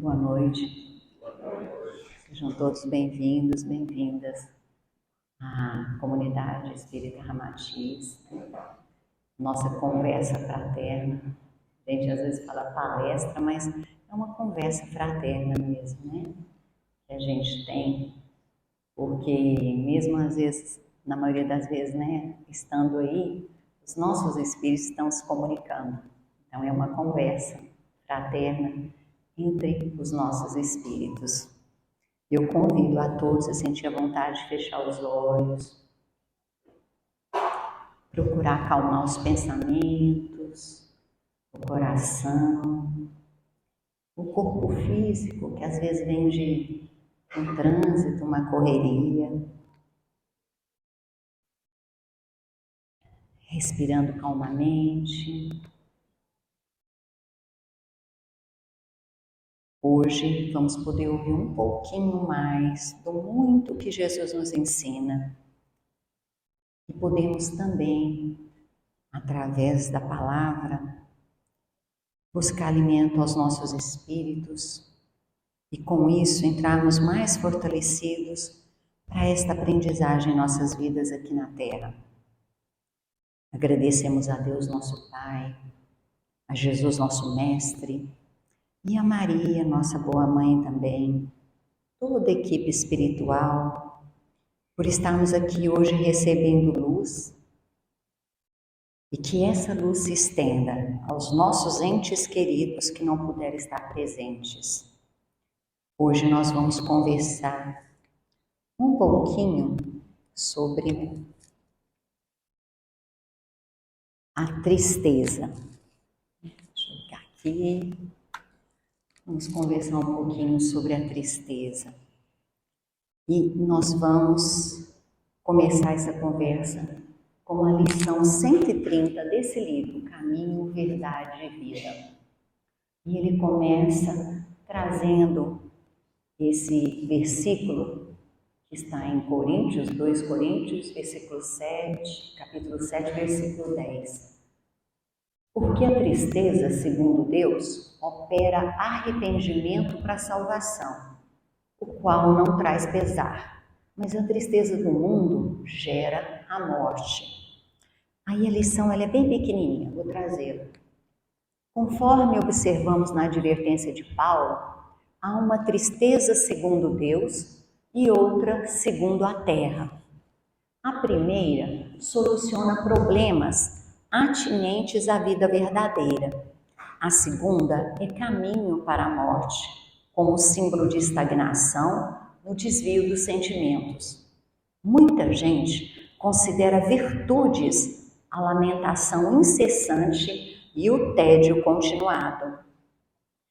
Boa noite. Sejam todos bem-vindos, bem-vindas à comunidade Espírita Ramatiz, nossa conversa fraterna. A gente às vezes fala palestra, mas é uma conversa fraterna mesmo, né? Que a gente tem, porque mesmo às vezes, na maioria das vezes, né, estando aí, os nossos espíritos estão se comunicando. Então é uma conversa fraterna entre os nossos espíritos. Eu convido a todos a sentir a vontade de fechar os olhos, procurar acalmar os pensamentos, o coração, o corpo físico, que às vezes vem de um trânsito, uma correria. Respirando calmamente. Hoje vamos poder ouvir um pouquinho mais do muito que Jesus nos ensina. E podemos também, através da palavra, buscar alimento aos nossos espíritos e com isso entrarmos mais fortalecidos para esta aprendizagem em nossas vidas aqui na Terra. Agradecemos a Deus nosso Pai, a Jesus nosso Mestre e a Maria, nossa boa mãe também, toda a equipe espiritual, por estarmos aqui hoje recebendo luz e que essa luz se estenda aos nossos entes queridos que não puderam estar presentes. Hoje nós vamos conversar um pouquinho sobre a tristeza. Deixa eu ficar aqui. Vamos conversar um pouquinho sobre a tristeza. E nós vamos começar essa conversa com a lição 130 desse livro, Caminho, Verdade e Vida. E ele começa trazendo esse versículo que está em Coríntios, 2 Coríntios, versículo 7, capítulo 7, versículo 10. Porque a tristeza, segundo Deus, opera arrependimento para a salvação, o qual não traz pesar, mas a tristeza do mundo gera a morte. Aí a lição ela é bem pequenininha, vou trazê-la. Conforme observamos na advertência de Paulo, há uma tristeza segundo Deus e outra segundo a terra. A primeira soluciona problemas atinentes à vida verdadeira. A segunda é caminho para a morte, como símbolo de estagnação no desvio dos sentimentos. Muita gente considera virtudes a lamentação incessante e o tédio continuado.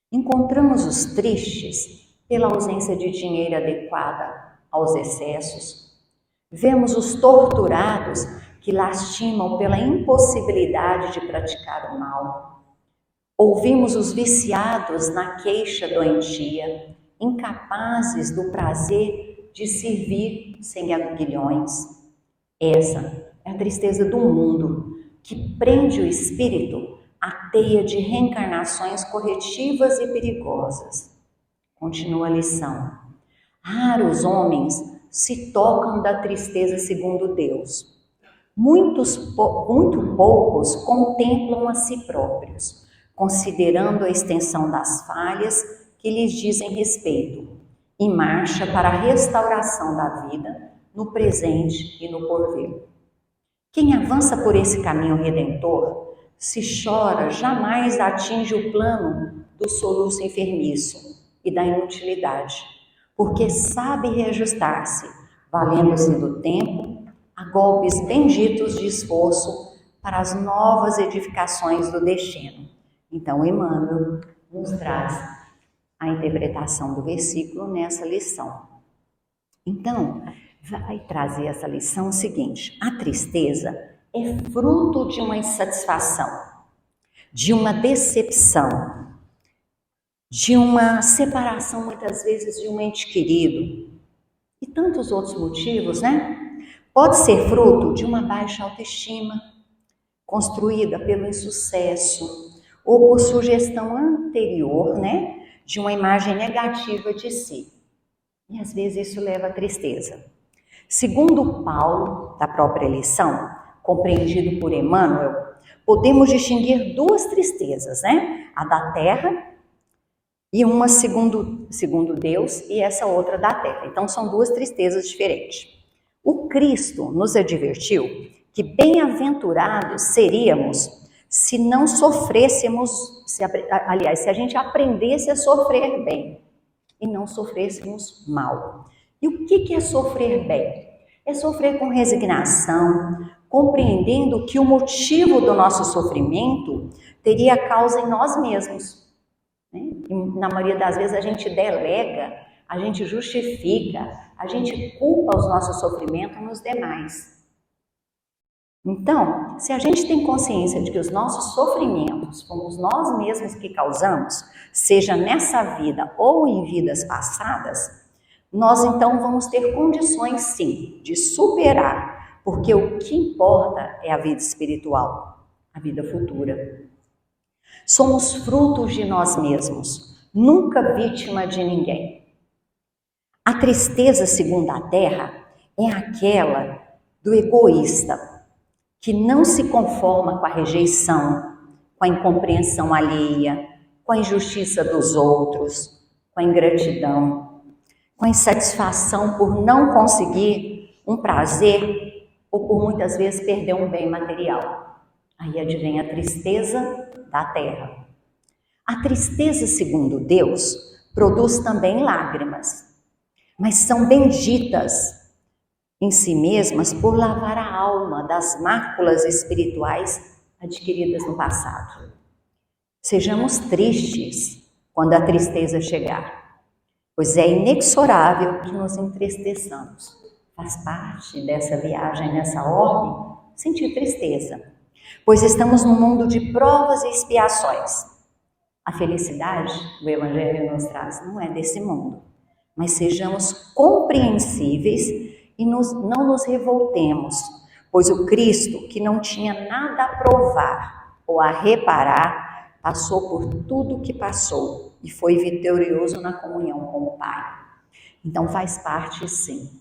Encontramos os tristes pela ausência de dinheiro adequada aos excessos. Vemos os torturados que lastimam pela impossibilidade de praticar o mal. Ouvimos os viciados na queixa doentia, incapazes do prazer de servir sem aguilhões. Essa é a tristeza do mundo, que prende o espírito à teia de reencarnações corretivas e perigosas. Continua a lição. Raros homens se tocam da tristeza segundo Deus. Muito poucos contemplam a si próprios, considerando a extensão das falhas que lhes dizem respeito, e marcha para a restauração da vida no presente e no porvir. Quem avança por esse caminho redentor, se chora, jamais atinge o plano do soluço enfermiço e da inutilidade, porque sabe reajustar-se, valendo-se do tempo, a golpes benditos de esforço para as novas edificações do destino. Então, Emmanuel nos traz a interpretação do versículo nessa lição. Então, vai trazer essa lição seguinte: a tristeza é fruto de uma insatisfação, de uma decepção, de uma separação, muitas vezes, de um ente querido, e tantos outros motivos, né? Pode ser fruto de uma baixa autoestima, construída pelo insucesso, ou por sugestão anterior, né? de uma imagem negativa de si. E às vezes isso leva à tristeza. Segundo Paulo, da própria lição, compreendido por Emmanuel, podemos distinguir duas tristezas, né? A da terra e uma segundo Deus e essa outra da terra. Então são duas tristezas diferentes. O Cristo nos advertiu que bem-aventurados seríamos se não sofrêssemos, se a gente aprendesse a sofrer bem e não sofrêssemos mal. E o que é sofrer bem? É sofrer com resignação, compreendendo que o motivo do nosso sofrimento teria causa em nós mesmos. E na maioria das vezes a gente delega, a gente justifica, a gente culpa os nossos sofrimentos nos demais. Então, se a gente tem consciência de que os nossos sofrimentos fomos nós mesmos que causamos, seja nessa vida ou em vidas passadas, nós então vamos ter condições sim de superar, porque o que importa é a vida espiritual, a vida futura. Somos frutos de nós mesmos, nunca vítima de ninguém. A tristeza, segundo a terra, é aquela do egoísta, que não se conforma com a rejeição, com a incompreensão alheia, com a injustiça dos outros, com a ingratidão, com a insatisfação por não conseguir um prazer ou por muitas vezes perder um bem material. Aí advém a tristeza da terra. A tristeza, segundo Deus, produz também lágrimas, mas são benditas em si mesmas por lavar a alma das máculas espirituais adquiridas no passado. Sejamos tristes quando a tristeza chegar, pois é inexorável que nos entristeçamos. Faz parte dessa viagem nessa orbe sentir tristeza, pois estamos num mundo de provas e expiações. A felicidade, o Evangelho nos traz, não é desse mundo, mas sejamos compreensíveis e não nos revoltemos, pois o Cristo, que não tinha nada a provar ou a reparar, passou por tudo o que passou e foi vitorioso na comunhão com o Pai. Então faz parte sim.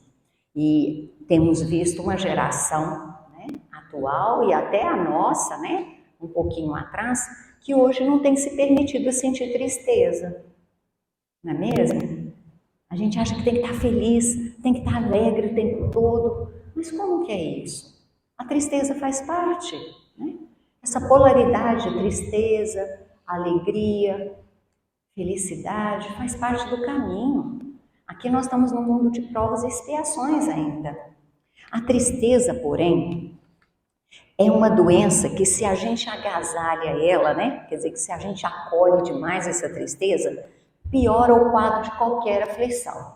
E temos visto uma geração, né, atual e até a nossa, né, um pouquinho atrás, que hoje não tem se permitido sentir tristeza, não é mesmo? A gente acha que tem que estar feliz, tem que estar alegre o tempo todo. Mas como que é isso? A tristeza faz parte, né? Essa polaridade, tristeza, alegria, felicidade, faz parte do caminho. Aqui nós estamos num mundo de provas e expiações ainda. A tristeza, porém, é uma doença que se a gente agasalha ela, né? Quer dizer, que se a gente acolhe demais essa tristeza, piora o quadro de qualquer aflição.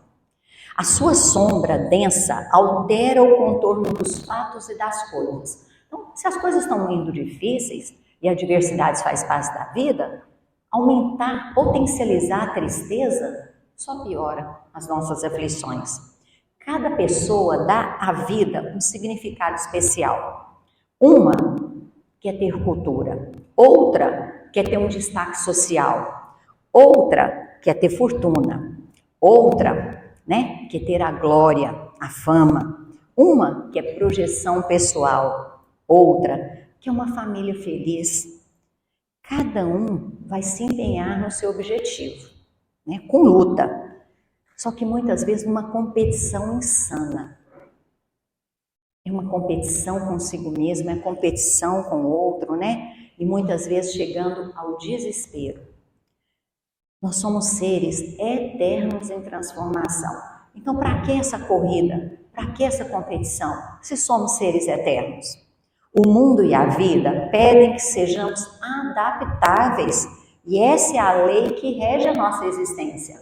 A sua sombra densa altera o contorno dos fatos e das coisas. Então, se as coisas estão indo difíceis e adversidades faz parte da vida, aumentar, potencializar a tristeza só piora as nossas aflições. Cada pessoa dá à vida um significado especial. Uma quer ter cultura, outra quer ter um destaque social, outra quer ter fortuna, outra, né, quer ter a glória, a fama, uma quer projeção pessoal, outra quer uma família feliz. Cada um vai se empenhar no seu objetivo, né, com luta, só que muitas vezes numa competição insana. É uma competição consigo mesmo, é competição com o outro, né, e muitas vezes chegando ao desespero. Nós somos seres eternos em transformação. Então, para que essa corrida? Para que essa competição? Se somos seres eternos. O mundo e a vida pedem que sejamos adaptáveis. E essa é a lei que rege a nossa existência.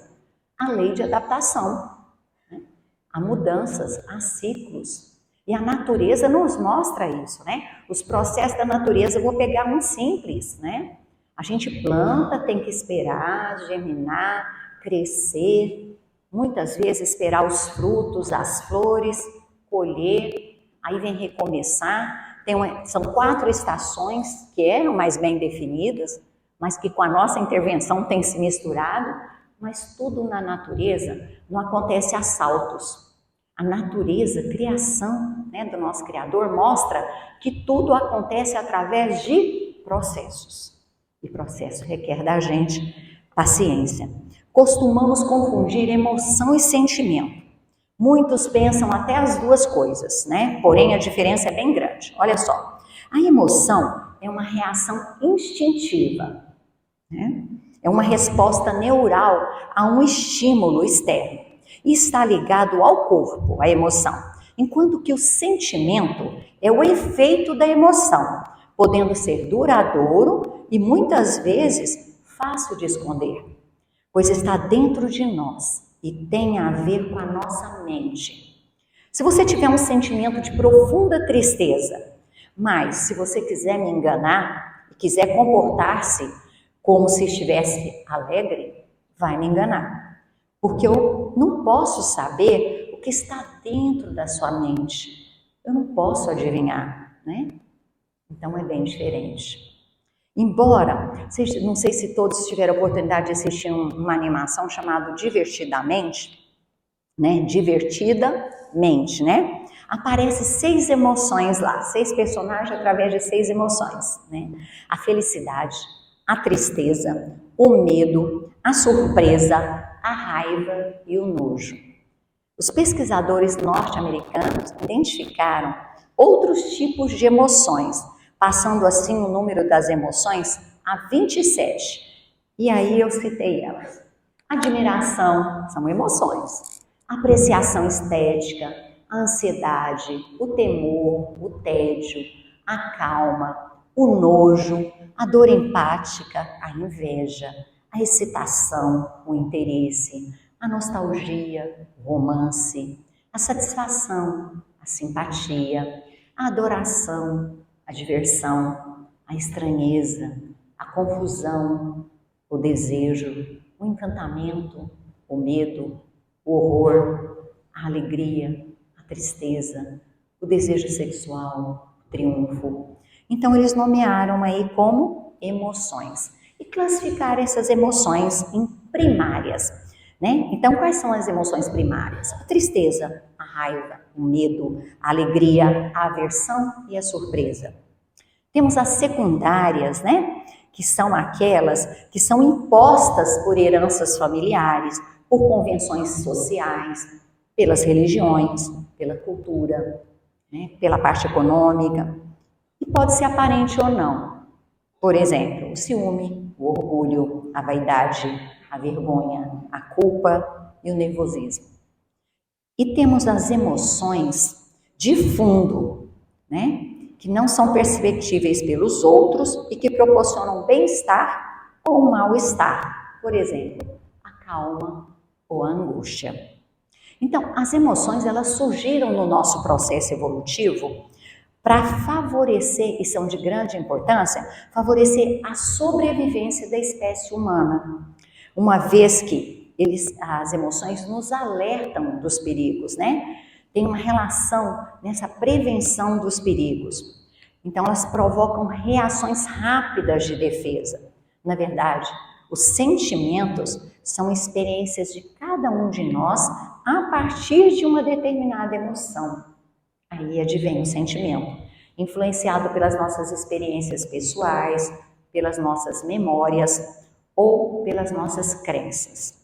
A lei de adaptação. Há mudanças, há ciclos. E a natureza nos mostra isso, né? Os processos da natureza, eu vou pegar um simples, né? A gente planta, tem que esperar, germinar, crescer, muitas vezes esperar os frutos, as flores, colher, aí vem recomeçar. São 4 estações que eram mais bem definidas, mas que com a nossa intervenção tem se misturado. mas tudo na natureza não acontece a saltos. A natureza, a criação, né, do nosso Criador, mostra que tudo acontece através de processos. E processo requer da gente paciência. Costumamos confundir emoção e sentimento. Muitos pensam até as duas coisas, né? Porém, a diferença é bem grande. Olha só, a emoção é uma reação instintiva, né? É uma resposta neural a um estímulo externo. E está ligado ao corpo, a emoção. Enquanto que o sentimento é o efeito da emoção, podendo ser duradouro e muitas vezes fácil de esconder, pois está dentro de nós e tem a ver com a nossa mente. Se você tiver um sentimento de profunda tristeza, mas se você quiser me enganar e quiser comportar-se como se estivesse alegre, vai me enganar. Porque eu não posso saber o que está dentro da sua mente. Eu não posso adivinhar, né? Então é bem diferente. Embora, não sei se todos tiveram a oportunidade de assistir uma animação chamada Divertidamente, né? Divertidamente, né? Aparece 6 emoções lá, 6 personagens através de 6 emoções, né? A felicidade, a tristeza, o medo, a surpresa, a raiva e o nojo. Os pesquisadores norte-americanos identificaram outros tipos de emoções, passando assim o número das emoções a 27. E aí eu citei elas. Admiração, são emoções. Apreciação estética, a ansiedade, o temor, o tédio, a calma, o nojo, a dor empática, a inveja, a excitação, o interesse, a nostalgia, o romance, a satisfação, a simpatia, a adoração, a diversão, a estranheza, a confusão, o desejo, o encantamento, o medo, o horror, a alegria, a tristeza, o desejo sexual, o triunfo. Então eles nomearam aí como emoções e classificaram essas emoções em primárias, né? Então quais são as emoções primárias? A tristeza, a raiva, o medo, a alegria, a aversão e a surpresa. Temos as secundárias, né? Que são aquelas que são impostas por heranças familiares, por convenções sociais, pelas religiões, pela cultura, né? Pela parte econômica. E pode ser aparente ou não. Por exemplo, o ciúme, o orgulho, a vaidade, a vergonha, a culpa e o nervosismo. E temos as emoções de fundo, né? Que não são perceptíveis pelos outros e que proporcionam bem-estar ou mal-estar. Por exemplo, a calma ou a angústia. Então, as emoções, elas surgiram no nosso processo evolutivo para favorecer, e são de grande importância, favorecer a sobrevivência da espécie humana. Uma vez que as emoções nos alertam dos perigos, né? Tem uma relação nessa prevenção dos perigos. Então, elas provocam reações rápidas de defesa. Na verdade, os sentimentos são experiências de cada um de nós a partir de uma determinada emoção. Aí advém o sentimento, influenciado pelas nossas experiências pessoais, pelas nossas memórias ou pelas nossas crenças.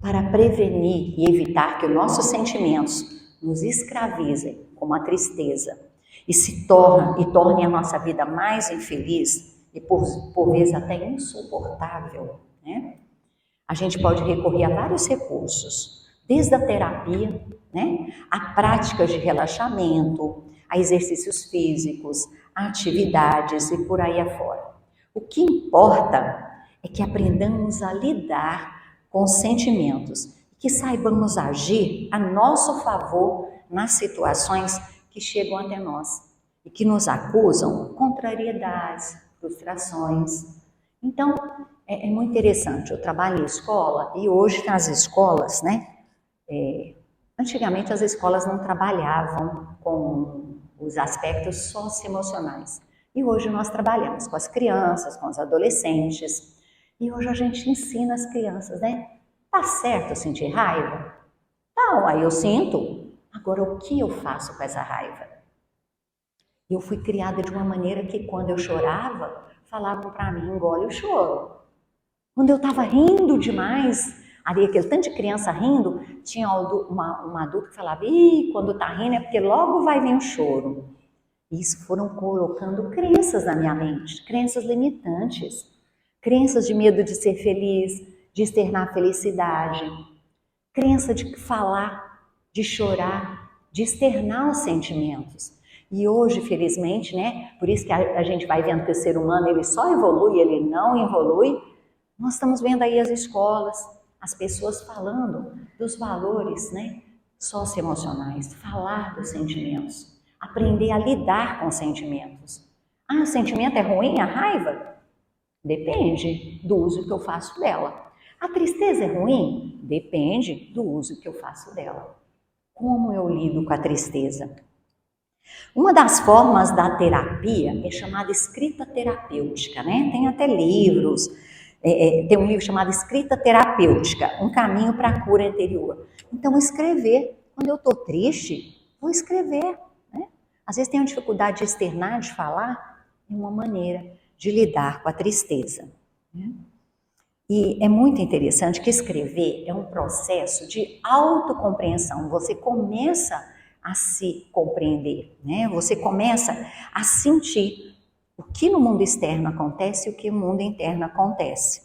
Para prevenir e evitar que os nossos sentimentos nos escravizem, como a tristeza, e tornem a nossa vida mais infeliz e por vezes até insuportável, né? A gente pode recorrer a vários recursos, desde a terapia, né, a práticas de relaxamento, a exercícios físicos, a atividades e por aí afora. O que importa é que aprendamos a lidar com os sentimentos, que saibamos agir a nosso favor nas situações que chegam até nós e que nos acusam contrariedades, frustrações. Então, é muito interessante. Eu trabalho em escola e hoje nas escolas, né? Antigamente as escolas não trabalhavam com os aspectos socioemocionais. E hoje nós trabalhamos com as crianças, com os adolescentes. E hoje a gente ensina as crianças, né? Tá certo sentir raiva? Não, aí eu sinto. Agora, o que eu faço com essa raiva? Eu fui criada de uma maneira que quando eu chorava, falavam para mim, engole o choro. Quando eu estava rindo demais, ali aquele tanto de criança rindo, tinha uma adulta que falava, ih, quando tá rindo é porque logo vai vir o choro. E isso foram colocando crenças na minha mente, crenças limitantes, crenças de medo de ser feliz, de externar felicidade, crença de falar, de chorar, de externar os sentimentos. E hoje, felizmente, né, por isso que a gente vai vendo que o ser humano ele só evolui, ele não evolui, nós estamos vendo aí as escolas, as pessoas falando dos valores, né, socioemocionais, falar dos sentimentos, aprender a lidar com os sentimentos. Ah, o sentimento é ruim, a raiva? Depende do uso que eu faço dela. A tristeza é ruim? Depende do uso que eu faço dela. Como eu lido com a tristeza? Uma das formas da terapia é chamada escrita terapêutica, né? Tem até livros, tem um livro chamado Escrita Terapêutica, um caminho para a cura interior. Então, escrever. Quando eu estou triste, vou escrever, né? Às vezes tenho dificuldade de externar, de falar, é uma maneira de lidar com a tristeza, né? E é muito interessante que escrever é um processo de autocompreensão. Você começa a se compreender, né? Você começa a sentir o que no mundo externo acontece e o que no mundo interno acontece.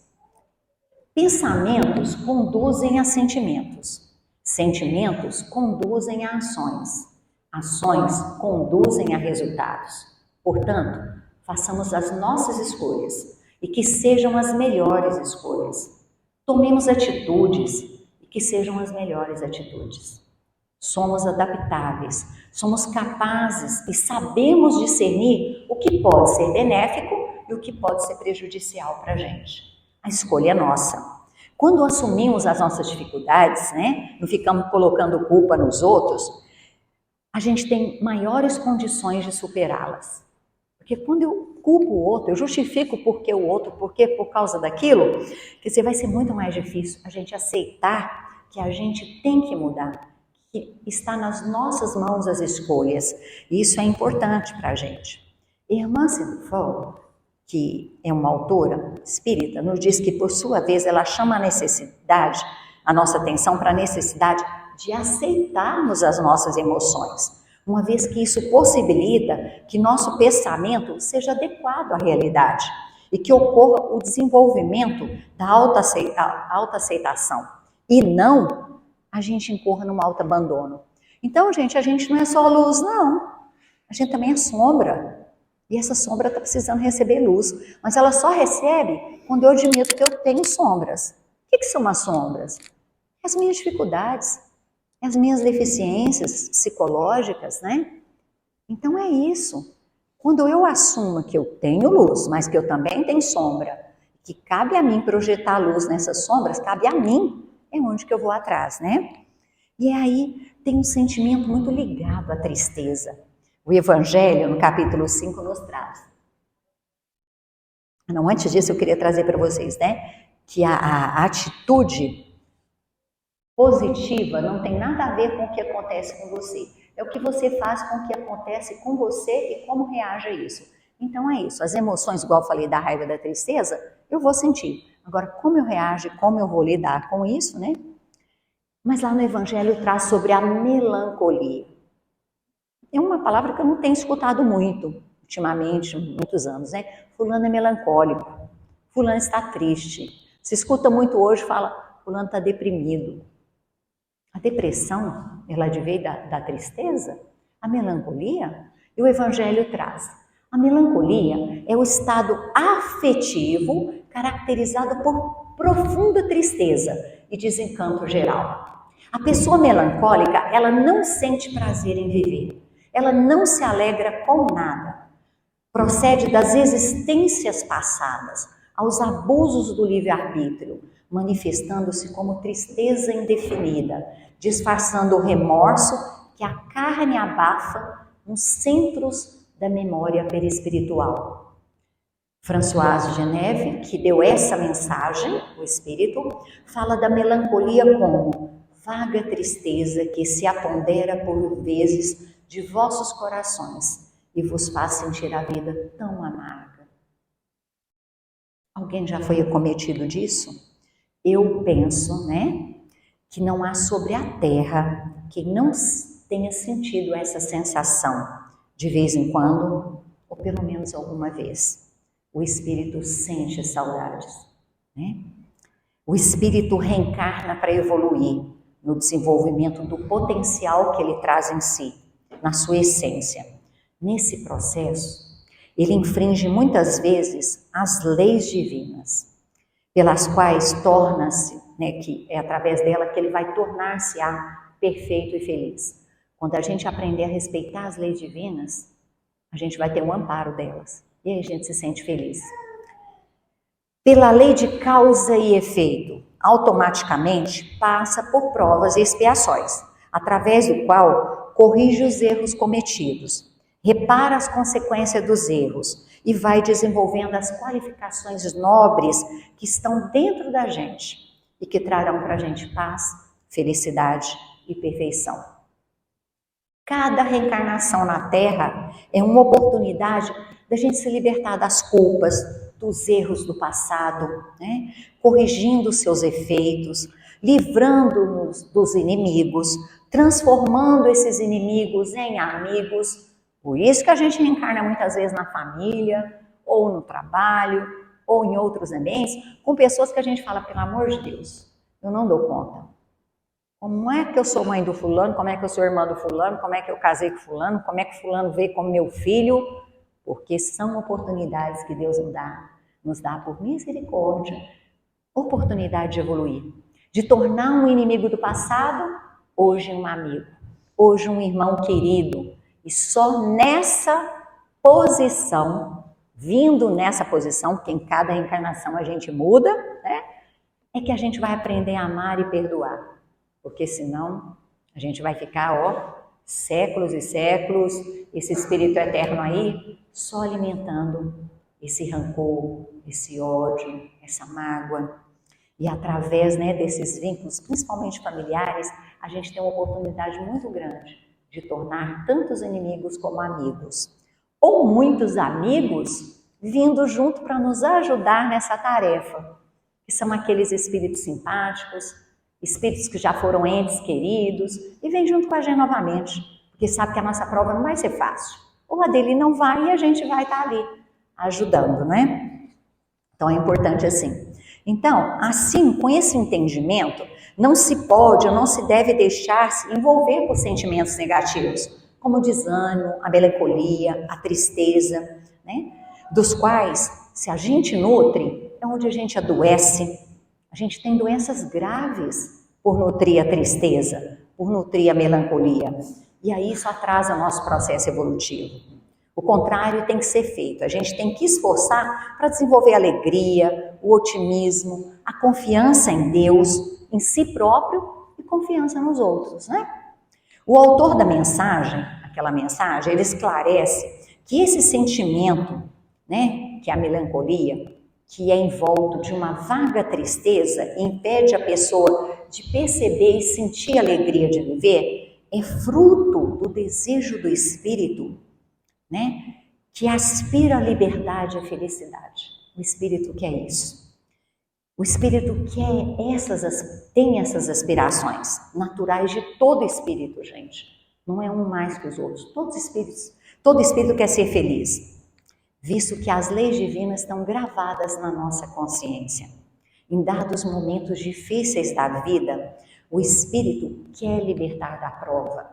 Pensamentos conduzem a sentimentos. Sentimentos conduzem a ações. Ações conduzem a resultados. Portanto, façamos as nossas escolhas e que sejam as melhores escolhas. Tomemos atitudes e que sejam as melhores atitudes. Somos adaptáveis, somos capazes e sabemos discernir o que pode ser benéfico e o que pode ser prejudicial para a gente. A escolha é nossa. Quando assumimos as nossas dificuldades, né, não ficamos colocando culpa nos outros, a gente tem maiores condições de superá-las. Porque quando eu culpo o outro, eu justifico porque o outro, porque por causa daquilo, que vai ser muito mais difícil a gente aceitar que a gente tem que mudar, que está nas nossas mãos as escolhas. E isso é importante para a gente. Irmã Sidufal, que é uma autora espírita, nos diz que, por sua vez, ela chama a nossa atenção para a necessidade de aceitarmos as nossas emoções, uma vez que isso possibilita que nosso pensamento seja adequado à realidade e que ocorra o desenvolvimento da autoaceitação e não a gente incorra num autoabandono. Então, gente, a gente não é só luz, não. A gente também é sombra. E essa sombra está precisando receber luz. Mas ela só recebe quando eu admito que eu tenho sombras. O que são as sombras? As minhas dificuldades, as minhas deficiências psicológicas, né? Então é isso. Quando eu assumo que eu tenho luz, mas que eu também tenho sombra, que cabe a mim projetar a luz nessas sombras, cabe a mim, é onde que eu vou atrás, né? E aí tem um sentimento muito ligado à tristeza. O Evangelho, no capítulo 5, nos traz. Não, antes disso, eu queria trazer para vocês, né? Que a atitude positiva não tem nada a ver com o que acontece com você. É o que você faz com o que acontece com você e como reage a isso. Então é isso. As emoções, igual eu falei da raiva e da tristeza, eu vou sentir. Agora, como eu reajo, como eu vou lidar com isso, né? Mas lá no Evangelho traz sobre a melancolia. É uma palavra que eu não tenho escutado muito, ultimamente, muitos anos, né? Fulano é melancólico, fulano está triste. Se escuta muito hoje, fala, fulano está deprimido. A depressão, ela veio da tristeza, a melancolia, e o Evangelho traz. A melancolia é o estado afetivo caracterizado por profunda tristeza e desencanto geral. A pessoa melancólica, ela não sente prazer em viver, ela não se alegra com nada. Procede das existências passadas, aos abusos do livre-arbítrio, manifestando-se como tristeza indefinida, disfarçando o remorso que a carne abafa nos centros da memória perispiritual. Françoise Geneve, que deu essa mensagem, o Espírito, fala da melancolia como vaga tristeza que se apodera por vezes de vossos corações e vos faz sentir a vida tão amarga. Alguém já foi acometido disso? Eu penso, que não há sobre a terra quem não tenha sentido essa sensação de vez em quando, ou pelo menos alguma vez. O espírito sente saudades, O espírito reencarna para evoluir no desenvolvimento do potencial que ele traz em si, na sua essência. Nesse processo, ele infringe muitas vezes as leis divinas, pelas quais torna-se, que é através dela que ele vai tornar-se perfeito e feliz. Quando a gente aprender a respeitar as leis divinas, a gente vai ter um amparo delas. E aí a gente se sente feliz. Pela lei de causa e efeito, automaticamente passa por provas e expiações, através do qual corrige os erros cometidos, repara as consequências dos erros e vai desenvolvendo as qualificações nobres que estão dentro da gente e que trarão para a gente paz, felicidade e perfeição. Cada reencarnação na Terra é uma oportunidade da gente se libertar das culpas, dos erros do passado, corrigindo seus efeitos, livrando-nos dos inimigos, transformando esses inimigos em amigos. Por isso que a gente reencarna muitas vezes na família, ou no trabalho, ou em outros ambientes, com pessoas que a gente fala, pelo amor de Deus, eu não dou conta. Como é que eu sou mãe do fulano? Como é que eu sou irmã do fulano? Como é que eu casei com fulano? Como é que fulano veio como meu filho? Porque são oportunidades que Deus nos dá por misericórdia, oportunidade de evoluir, de tornar um inimigo do passado, hoje um amigo, hoje um irmão querido. E só nessa posição, vindo nessa posição, porque em cada reencarnação a gente muda, é que a gente vai aprender a amar e perdoar. Porque senão a gente vai ficar, séculos e séculos, esse espírito eterno aí, só alimentando esse rancor, esse ódio, essa mágoa. E através desses vínculos, principalmente familiares, a gente tem uma oportunidade muito grande de tornar tantos inimigos como amigos. Ou muitos amigos vindo junto para nos ajudar nessa tarefa, que são aqueles espíritos simpáticos, espíritos que já foram entes queridos e vem junto com a gente novamente, porque sabe que a nossa prova não vai ser fácil. Ou a dele não vai e a gente vai estar ali ajudando, Então é importante assim. Então, assim, com esse entendimento, não se pode ou não se deve deixar-se envolver por sentimentos negativos, como o desânimo, a melancolia, a tristeza, dos quais, se a gente nutre, é onde a gente adoece. A gente tem doenças graves por nutrir a tristeza, por nutrir a melancolia. E aí isso atrasa o nosso processo evolutivo. O contrário tem que ser feito. A gente tem que esforçar para desenvolver a alegria, o otimismo, a confiança em Deus, em si próprio e confiança nos outros, O autor da mensagem, aquela mensagem, ele esclarece que esse sentimento, que é a melancolia, que é envolto de uma vaga tristeza e impede a pessoa de perceber e sentir a alegria de viver, é fruto do desejo do espírito, que aspira à liberdade e à felicidade. O espírito quer isso. O espírito tem essas aspirações naturais de todo espírito, gente. Não é um mais que os outros. Todo espírito quer ser feliz, visto que as leis divinas estão gravadas na nossa consciência. Em dados momentos difíceis da vida, o espírito quer libertar da prova.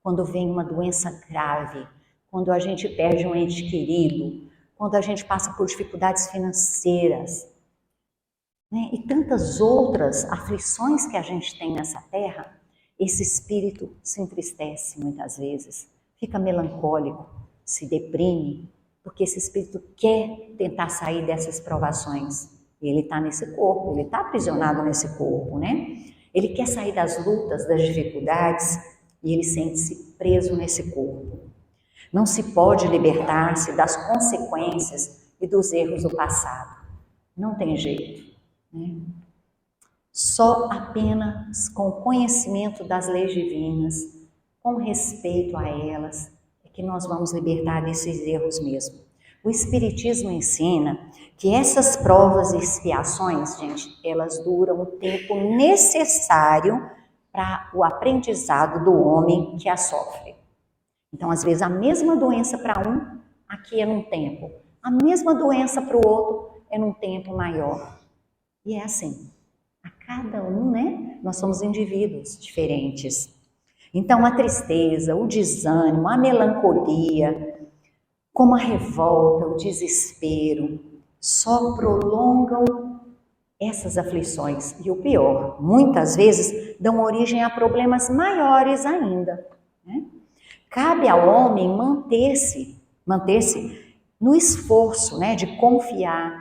Quando vem uma doença grave, quando a gente perde um ente querido, quando a gente passa por dificuldades financeiras, e tantas outras aflições que a gente tem nessa terra, esse espírito se entristece muitas vezes, fica melancólico, se deprime, porque esse espírito quer tentar sair dessas provações. Ele está nesse corpo, ele está aprisionado nesse corpo, Ele quer sair das lutas, das dificuldades, e ele sente-se preso nesse corpo. Não se pode libertar-se das consequências e dos erros do passado. Não tem jeito, né? Só apenas com o conhecimento das leis divinas, com respeito a elas, é que nós vamos libertar desses erros mesmo. O Espiritismo ensina que essas provas e expiações, gente, elas duram o tempo necessário para o aprendizado do homem que a sofre. Então, às vezes, a mesma doença para um, aqui é num tempo. A mesma doença para o outro é num tempo maior. E é assim. A cada um, né? Nós somos indivíduos diferentes. Então, a tristeza, o desânimo, a melancolia, como a revolta, o desespero, só prolongam essas aflições. E o pior, muitas vezes dão origem a problemas maiores ainda, né? Cabe ao homem manter-se no esforço, né, de confiar,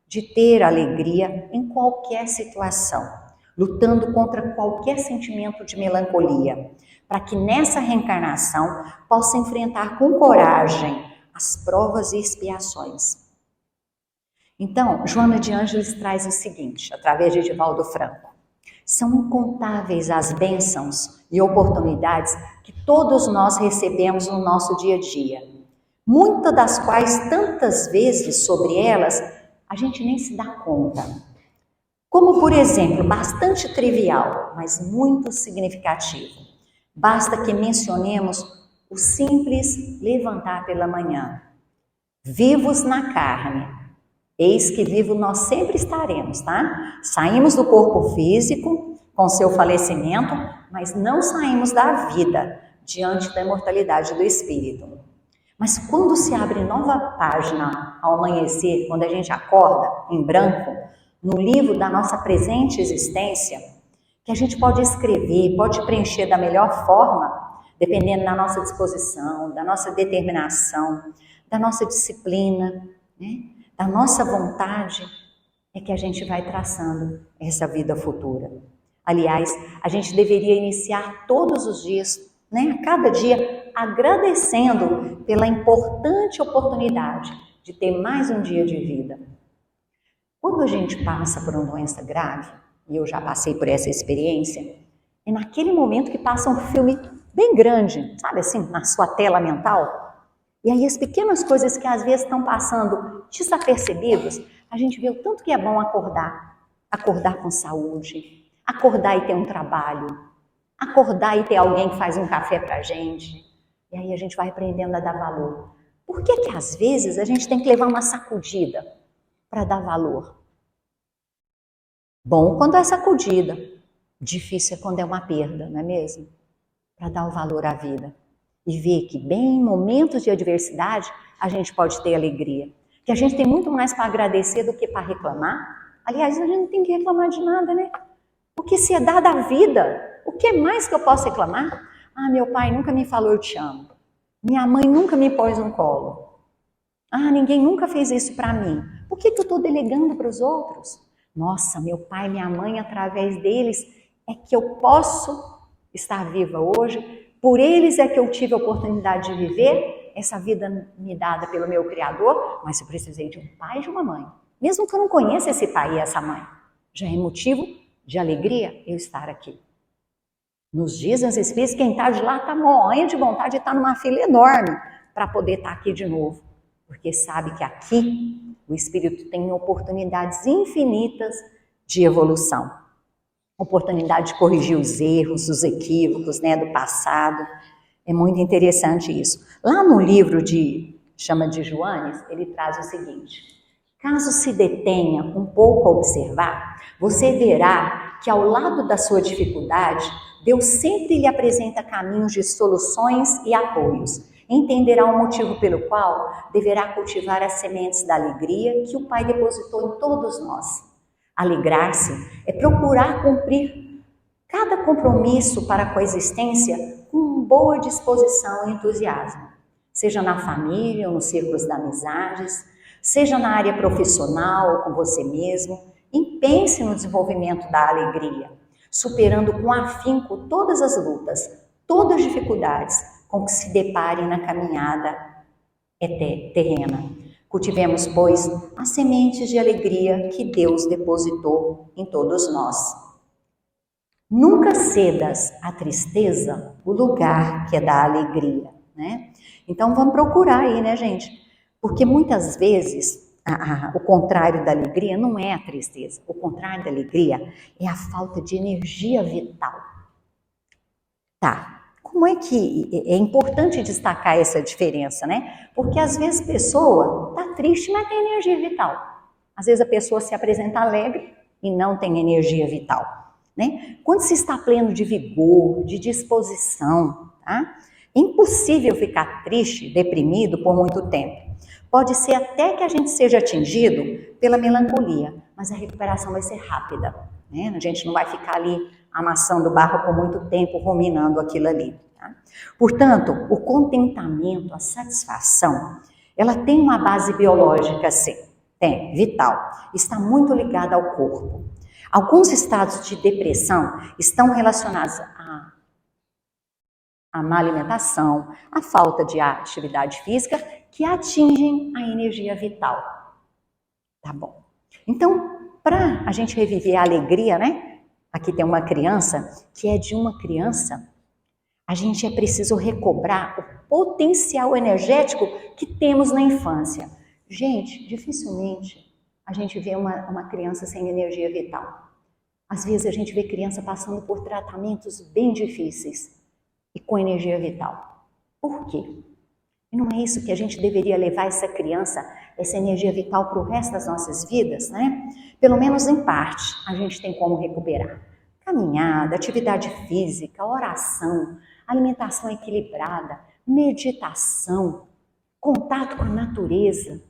de ter alegria em qualquer situação, lutando contra qualquer sentimento de melancolia, para que nessa reencarnação possa enfrentar com coragem as provas e expiações. Então, Joana de Ângeles traz o seguinte, através de Divaldo Franco: são incontáveis as bênçãos e oportunidades que todos nós recebemos no nosso dia a dia, muitas das quais, tantas vezes sobre elas, a gente nem se dá conta. Como, por exemplo, bastante trivial, mas muito significativo. Basta que mencionemos o simples levantar pela manhã. Vivos na carne, eis que vivo nós sempre estaremos, tá? Saímos do corpo físico com seu falecimento, mas não saímos da vida diante da imortalidade do espírito. Mas quando se abre nova página ao amanhecer, quando a gente acorda em branco, no livro da nossa presente existência, que a gente pode escrever, pode preencher da melhor forma, dependendo da nossa disposição, da nossa determinação, da nossa disciplina, né? Da nossa vontade, é que a gente vai traçando essa vida futura. Aliás, a gente deveria iniciar todos os dias, né, a cada dia, agradecendo pela importante oportunidade de ter mais um dia de vida. Quando a gente passa por uma doença grave, e eu já passei por essa experiência, é naquele momento que passa um filme bem grande, sabe assim, na sua tela mental. E aí as pequenas coisas que às vezes estão passando desapercebidas, a gente vê o tanto que é bom acordar com saúde, acordar e ter um trabalho, acordar e ter alguém que faz um café pra gente. E aí a gente vai aprendendo a dar valor. Por que que às vezes a gente tem que levar uma sacudida para dar valor? Bom quando é sacudida, difícil é quando é uma perda, não é mesmo? Para dar o valor à vida. E ver que bem em momentos de adversidade a gente pode ter alegria. Que a gente tem muito mais para agradecer do que para reclamar. Aliás, a gente não tem que reclamar de nada, né? Porque se é dada a vida, o que mais que eu posso reclamar? Ah, meu pai nunca me falou eu te amo. Minha mãe nunca me pôs no colo. Ah, ninguém nunca fez isso para mim. Por que que eu estou delegando para os outros? Nossa, meu pai e minha mãe, através deles, é que eu posso estar viva hoje. Por eles é que eu tive a oportunidade de viver essa vida me dada pelo meu Criador, mas eu precisei de um pai e de uma mãe. Mesmo que eu não conheça esse pai e essa mãe, já é motivo de alegria eu estar aqui. Nos dias dos espíritos, quem está de lá está morrendo de vontade de estar numa fila enorme para poder estar aqui de novo, porque sabe que aqui o espírito tem oportunidades infinitas de evolução. Oportunidade de corrigir os erros, os equívocos, né, do passado. É muito interessante isso. Lá no livro chama de Joanes, ele traz o seguinte: caso se detenha um pouco a observar, você verá que ao lado da sua dificuldade, Deus sempre lhe apresenta caminhos de soluções e apoios. Entenderá o motivo pelo qual deverá cultivar as sementes da alegria que o Pai depositou em todos nós. Alegrar-se é procurar cumprir cada compromisso para a coexistência com boa disposição e entusiasmo, seja na família ou nos círculos de amizades, seja na área profissional ou com você mesmo. Empenhe-se no desenvolvimento da alegria, superando com afinco todas as lutas, todas as dificuldades com que se deparem na caminhada terrena. Cultivemos, pois, as sementes de alegria que Deus depositou em todos nós. Nunca cedas à tristeza o lugar que é da alegria, né? Então vamos procurar aí, né, gente? Porque muitas vezes o contrário da alegria não é a tristeza. O contrário da alegria é a falta de energia vital. Tá, como é que é importante destacar essa diferença, né? Porque às vezes a pessoa tá triste, mas tem energia vital. Às vezes a pessoa se apresenta alegre e não tem energia vital, né? Quando se está pleno de vigor, de disposição, tá? É impossível ficar triste, deprimido por muito tempo. Pode ser até que a gente seja atingido pela melancolia, mas a recuperação vai ser rápida, né? A gente não vai ficar ali amassando barro por muito tempo, ruminando aquilo ali. Tá? Portanto, o contentamento, a satisfação, ela tem uma base biológica, sim, tem, vital, está muito ligada ao corpo. Alguns estados de depressão estão relacionados à má alimentação, à falta de atividade física, que atingem a energia vital. Tá bom. Então, para a gente reviver a alegria, né? Aqui tem uma criança, que é de uma criança, a gente é preciso recobrar o potencial energético que temos na infância. Gente, dificilmente a gente vê uma criança sem energia vital. Às vezes a gente vê criança passando por tratamentos bem difíceis e com energia vital. Por quê? E não é isso que a gente deveria levar essa criança, essa energia vital para o resto das nossas vidas, né? Pelo menos em parte, a gente tem como recuperar. Caminhada, atividade física, oração, alimentação equilibrada, meditação, contato com a natureza,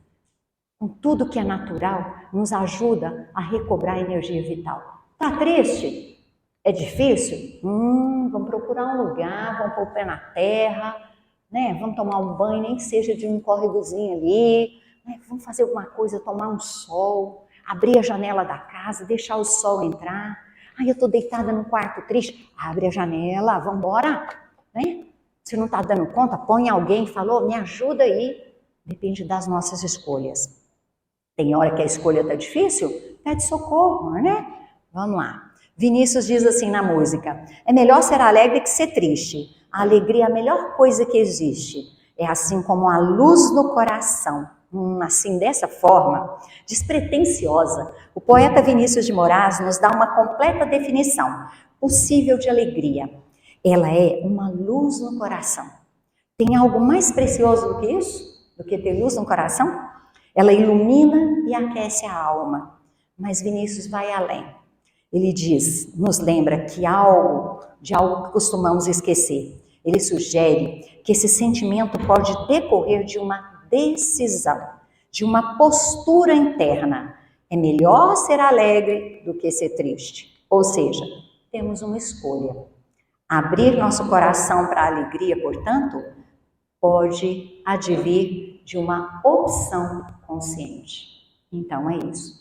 com tudo que é natural, nos ajuda a recobrar a energia vital. Tá triste? É difícil? Vamos procurar um lugar, vamos pôr o pé na terra, né? Vamos tomar um banho, nem que seja de um córregozinho ali, né? Vamos fazer alguma coisa, tomar um sol, abrir a janela da casa, deixar o sol entrar. Ai, eu tô deitada no quarto triste. Abre a janela, vamos embora, né? Se não tá dando conta, põe alguém, falou, me ajuda aí. Depende das nossas escolhas. Tem hora que a escolha tá difícil, pede socorro, né? Vamos lá. Vinícius diz assim na música: é melhor ser alegre que ser triste. A alegria é a melhor coisa que existe. É assim como a luz no coração. Assim, dessa forma, despretensiosa, o poeta Vinícius de Moraes nos dá uma completa definição possível de alegria. Ela é uma luz no coração. Tem algo mais precioso do que isso? Do que ter luz no coração? Ela ilumina e aquece a alma. Mas Vinícius vai além. Ele diz, nos lembra de algo que costumamos esquecer. Ele sugere que esse sentimento pode decorrer de uma decisão, de uma postura interna. É melhor ser alegre do que ser triste. Ou seja, temos uma escolha. Abrir nosso coração para a alegria, portanto, pode advir de uma opção consciente. Então é isso.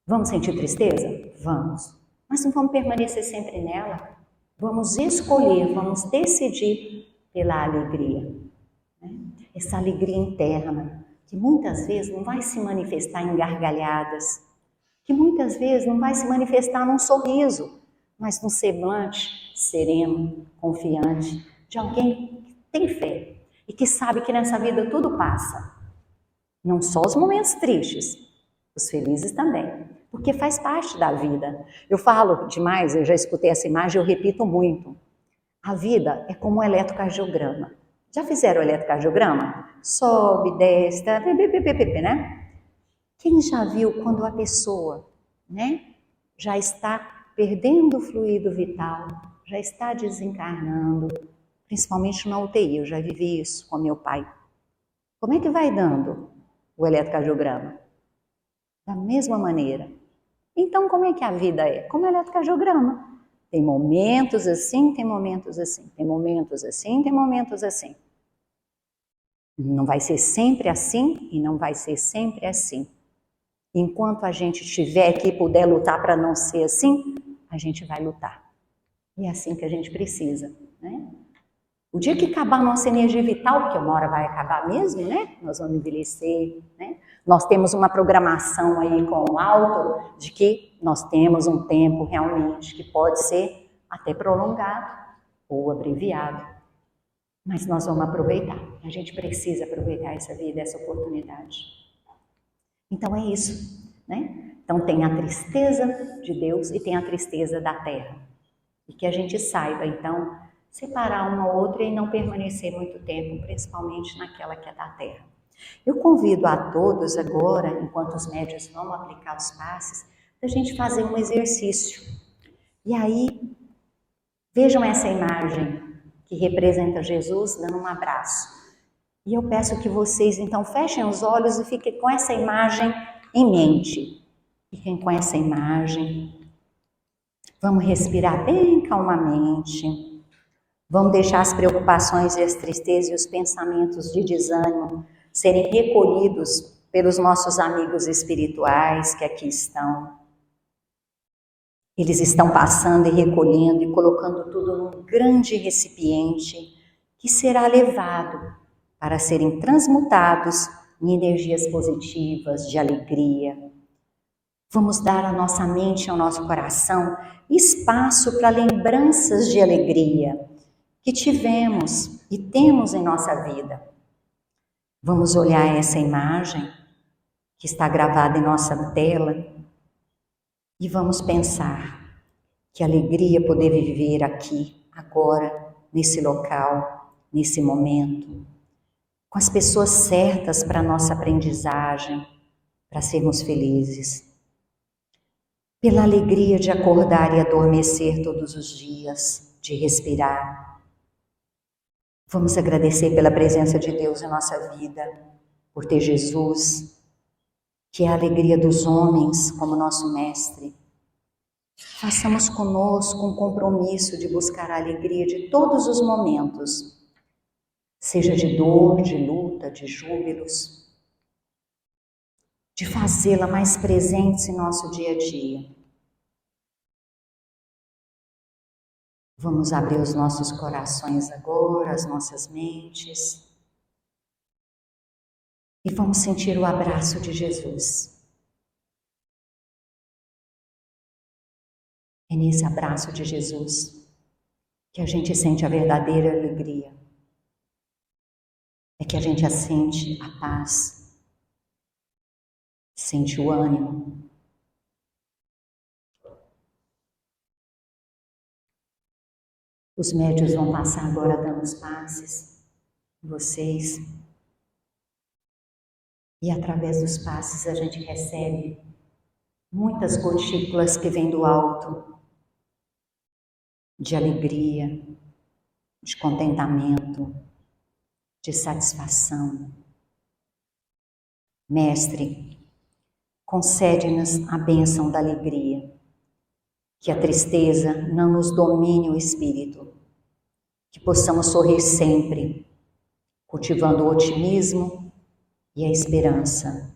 Vamos sentir tristeza? Vamos. Mas não vamos permanecer sempre nela. Vamos escolher, vamos decidir pela alegria. Né? Essa alegria interna, que muitas vezes não vai se manifestar em gargalhadas, que muitas vezes não vai se manifestar num sorriso, mas num semblante sereno, confiante, de alguém que tem fé e que sabe que nessa vida tudo passa. Não só os momentos tristes, os felizes também, porque faz parte da vida. Eu falo demais, eu já escutei essa imagem, eu repito muito. A vida é como um eletrocardiograma. Já fizeram o eletrocardiograma? Sobe, desce, né? Quem já viu quando a pessoa, né, já está perdendo o fluido vital, já está desencarnando, principalmente na UTI, eu já vivi isso com meu pai. Como é que vai dando o eletrocardiograma? Da mesma maneira. Então, como é que a vida é? Como eletrocardiograma. Tem momentos assim, tem momentos assim. Tem momentos assim, tem momentos assim. Não vai ser sempre assim e não vai ser sempre assim. Enquanto a gente estiver aqui e puder lutar para não ser assim, a gente vai lutar. E é assim que a gente precisa, né? O dia que acabar a nossa energia vital, porque uma hora vai acabar mesmo, né? Nós vamos envelhecer, né? Nós temos uma programação aí com o alto de que nós temos um tempo realmente que pode ser até prolongado ou abreviado, mas nós vamos aproveitar. A gente precisa aproveitar essa vida, essa oportunidade. Então é isso, né? Então tem a tristeza de Deus e tem a tristeza da terra. E que a gente saiba, então, separar uma outra e não permanecer muito tempo, principalmente naquela que é da terra. Eu convido a todos agora, enquanto os médios vão aplicar os passes, a gente fazer um exercício. E aí, vejam essa imagem que representa Jesus dando um abraço. E eu peço que vocês, então, fechem os olhos e fiquem com essa imagem em mente. Fiquem com essa imagem. Vamos respirar bem calmamente. Vamos deixar as preocupações e as tristezas e os pensamentos de desânimo serem recolhidos pelos nossos amigos espirituais que aqui estão. Eles estão passando e recolhendo e colocando tudo num grande recipiente que será levado para serem transmutados em energias positivas, de alegria. Vamos dar à nossa mente e ao nosso coração espaço para lembranças de alegria que tivemos e temos em nossa vida. Vamos olhar essa imagem que está gravada em nossa tela e vamos pensar que alegria poder viver aqui, agora, nesse local, nesse momento, com as pessoas certas para a nossa aprendizagem, para sermos felizes. Pela alegria de acordar e adormecer todos os dias, de respirar. Vamos agradecer pela presença de Deus em nossa vida, por ter Jesus, que é a alegria dos homens como nosso mestre. Façamos conosco um compromisso de buscar a alegria de todos os momentos, seja de dor, de luta, de júbilos, de fazê-la mais presente em nosso dia a dia. Vamos abrir os nossos corações agora, as nossas mentes, e vamos sentir o abraço de Jesus. É nesse abraço de Jesus que a gente sente a verdadeira alegria. É que a gente sente a paz, sente o ânimo. Os médios vão passar agora dando os passes, vocês. E através dos passes a gente recebe muitas gotículas que vêm do alto, de alegria, de contentamento, de satisfação. Mestre, concede-nos a bênção da alegria, que a tristeza não nos domine o espírito, que possamos sorrir sempre, cultivando o otimismo e a esperança.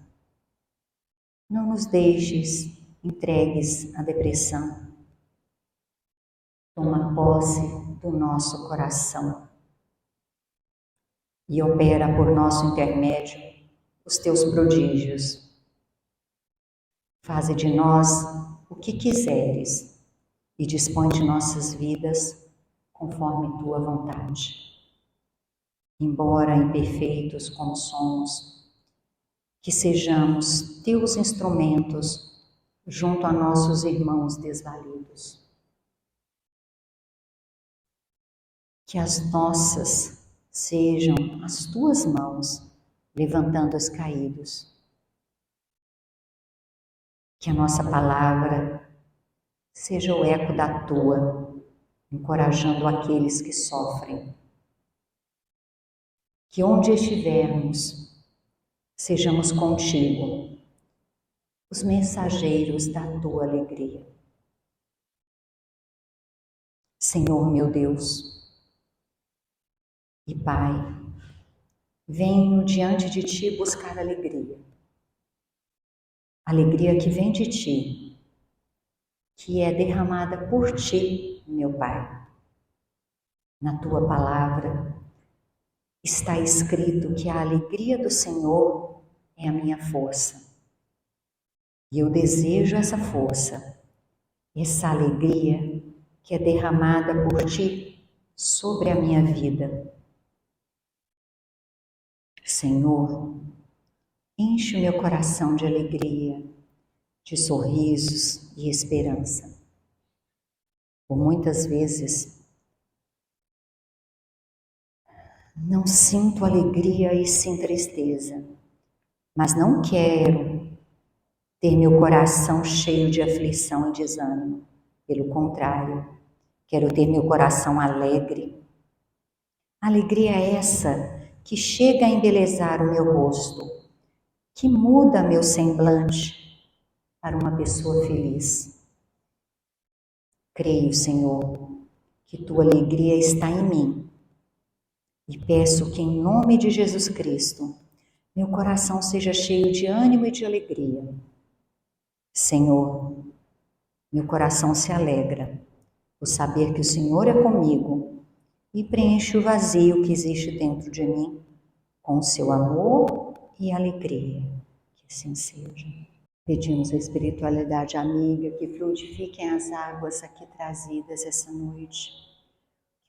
Não nos deixes entregues à depressão. Toma posse do nosso coração e opera por nosso intermédio os teus prodígios. Faze de nós o que quiseres e dispõe de nossas vidas conforme tua vontade. Embora imperfeitos como somos, que sejamos teus instrumentos junto a nossos irmãos desvalidos. Que as nossas sejam as tuas mãos levantando os caídos. Que a nossa palavra seja o eco da tua, encorajando aqueles que sofrem. Que onde estivermos, sejamos contigo, os mensageiros da tua alegria. Senhor meu Deus e Pai, venho diante de ti buscar alegria. Alegria que vem de ti, que é derramada por ti, meu Pai. Na tua palavra está escrito que a alegria do Senhor é a minha força. E eu desejo essa força, essa alegria que é derramada por Ti sobre a minha vida. Senhor, enche o meu coração de alegria, de sorrisos e esperança. Por muitas vezes, não sinto alegria e sim tristeza, mas não quero ter meu coração cheio de aflição e desânimo. Pelo contrário, quero ter meu coração alegre. Alegria essa que chega a embelezar o meu rosto, que muda meu semblante para uma pessoa feliz. Creio, Senhor, que Tua alegria está em mim e peço que, em nome de Jesus Cristo, meu coração seja cheio de ânimo e de alegria. Senhor, meu coração se alegra por saber que o Senhor é comigo e preenche o vazio que existe dentro de mim com o seu amor e alegria. Que assim seja. Pedimos a espiritualidade amiga que fluidifiquem as águas aqui trazidas essa noite.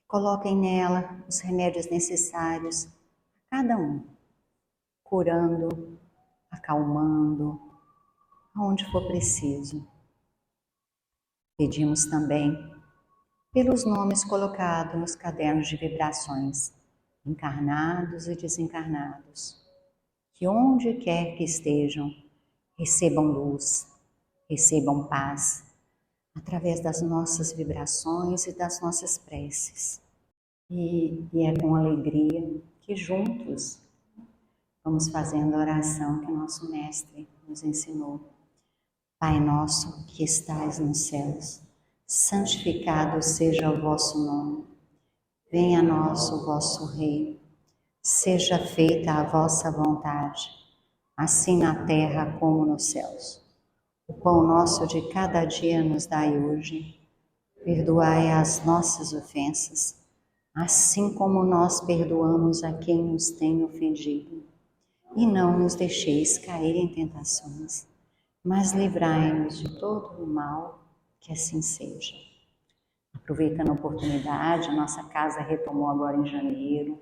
Coloquem nela os remédios necessários a cada um, curando, acalmando, aonde for preciso. Pedimos também pelos nomes colocados nos cadernos de vibrações, encarnados e desencarnados, que onde quer que estejam, recebam luz, recebam paz, através das nossas vibrações e das nossas preces. E é com alegria que juntos vamos fazendo a oração que nosso Mestre nos ensinou. Pai nosso que estais nos céus, santificado seja o vosso nome. Venha a nós o vosso reino. Seja feita a vossa vontade, assim na terra como nos céus. O pão nosso de cada dia nos dai hoje. Perdoai as nossas ofensas, assim como nós perdoamos a quem nos tem ofendido. E não nos deixeis cair em tentações, mas livrai-nos de todo o mal, que assim seja. Aproveitando a oportunidade, a nossa casa retomou agora em janeiro,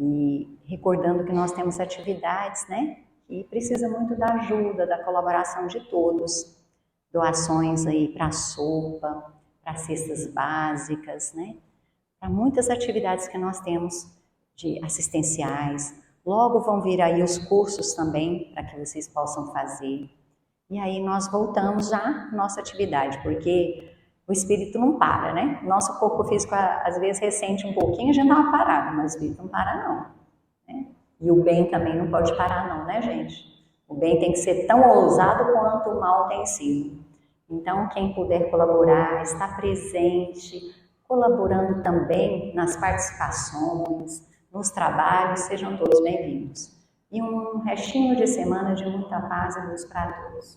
e recordando que nós temos atividades, né? E precisa muito da ajuda, da colaboração de todos. Doações aí para sopa, para cestas básicas, né? Para muitas atividades que nós temos de assistenciais. Logo vão vir aí os cursos também, para que vocês possam fazer. E aí nós voltamos já à nossa atividade, porque o espírito não para, né? Nosso corpo físico às vezes ressente um pouquinho, a gente dá uma parada, mas o espírito não para não. Né? E o bem também não pode parar não, né, gente? O bem tem que ser tão ousado quanto o mal tem sido. Então, quem puder colaborar, estar presente, colaborando também nas participações, nos trabalhos, sejam todos bem-vindos. E um restinho de semana de muita paz e luz para todos.